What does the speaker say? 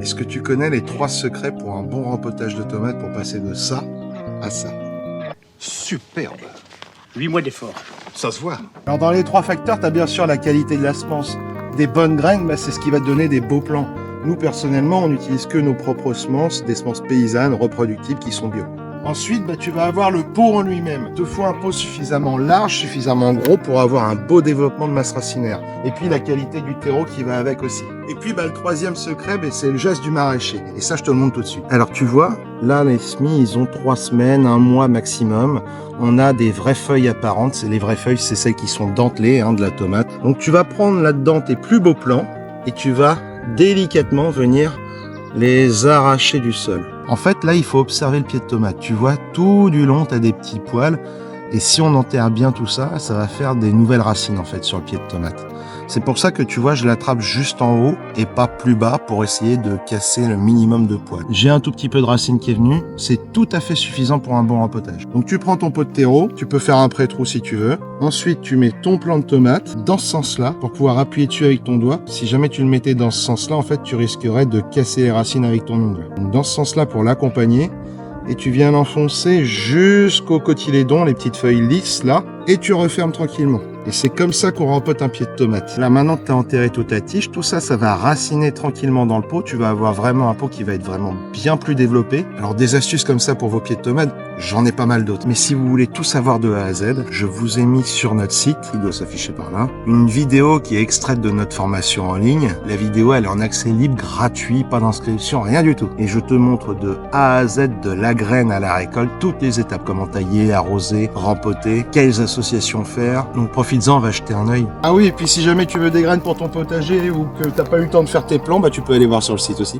Est-ce que tu connais les 3 secrets pour un bon rempotage de tomates pour passer de ça à ça? Superbe. 8 mois d'effort. Ça se voit. Alors dans les 3 facteurs, tu as bien sûr la qualité de la semence. Des bonnes graines, c'est ce qui va te donner des beaux plants. Nous, personnellement, on n'utilise que nos propres semences, des semences paysannes, reproductibles, qui sont bio. Ensuite, tu vas avoir le pot en lui-même. Il te faut un pot suffisamment large, suffisamment gros pour avoir un beau développement de masse racinaire. Et puis la qualité du terreau qui va avec aussi. Et puis le 3e secret, c'est le geste du maraîcher. Et ça, je te le montre tout de suite. Alors tu vois, là les semis, ils ont 3 semaines, 1 mois maximum. On a des vraies feuilles apparentes. C'est les vraies feuilles, c'est celles qui sont dentelées de la tomate. Donc tu vas prendre là-dedans tes plus beaux plants et tu vas délicatement venir les arracher du sol. En fait, là, il faut observer le pied de tomate. Tu vois, tout du long, tu as des petits poils. Et si on enterre bien tout ça, ça va faire des nouvelles racines, en fait, sur le pied de tomate. C'est pour ça que tu vois, je l'attrape juste en haut et pas plus bas pour essayer de casser le minimum de poils. J'ai un tout petit peu de racine qui est venue. C'est tout à fait suffisant pour un bon rempotage. Donc, tu prends ton pot de terreau. Tu peux faire un pré-trou si tu veux. Ensuite, tu mets ton plant de tomate dans ce sens-là pour pouvoir appuyer dessus avec ton doigt. Si jamais tu le mettais dans ce sens-là, en fait, tu risquerais de casser les racines avec ton ongle. Donc, dans ce sens-là, pour l'accompagner, et tu viens l'enfoncer jusqu'au cotylédon, les petites feuilles lisses là, et tu refermes tranquillement. Et c'est comme ça qu'on rempote un pied de tomate. Là maintenant que tu as enterré toute ta tige, tout ça, ça va raciner tranquillement dans le pot. Tu vas avoir vraiment un pot qui va être vraiment bien plus développé. Alors des astuces comme ça pour vos pieds de tomate, j'en ai pas mal d'autres. Mais si vous voulez tout savoir de A à Z, je vous ai mis sur notre site, il doit s'afficher par là, une vidéo qui est extraite de notre formation en ligne. La vidéo, elle est en accès libre, gratuit, pas d'inscription, rien du tout. Et je te montre de A à Z, de la graine à la récolte, toutes les étapes, comment tailler, arroser, rempoter, quelles associations faire. Donc profites-en, va jeter un œil. Ah oui, et puis si jamais tu veux des graines pour ton potager ou que t'as pas eu le temps de faire tes plans, tu peux aller voir sur le site aussi.